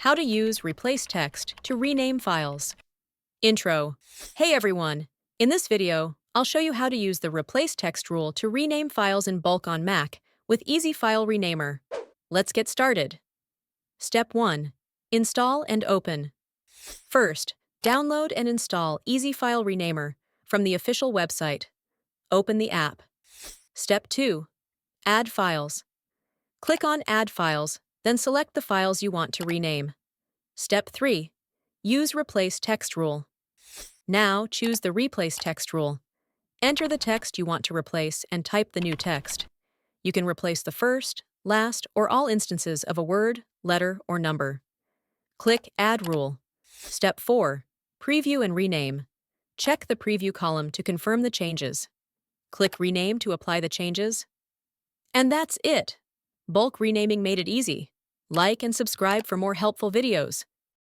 How to use replace text to rename files. Intro. Hey everyone! In this video, I'll show you how to use the replace text rule to rename files in bulk on Mac with Easy File Renamer. Let's get started. Step 1. Install and open. First, download and install Easy File Renamer from the official website. Open the app. Step 2. Add files. Click on Add Files, then select the files you want to rename. Step 3. Use Replace Text Rule. Now choose the Replace Text rule. Enter the text you want to replace and type the new text. You can replace the first, last, or all instances of a word, letter, or number. Click Add Rule. Step 4. Preview and rename. Check the Preview column to confirm the changes. Click Rename to apply the changes. And that's it! Bulk renaming made it easy. Like and subscribe for more helpful videos.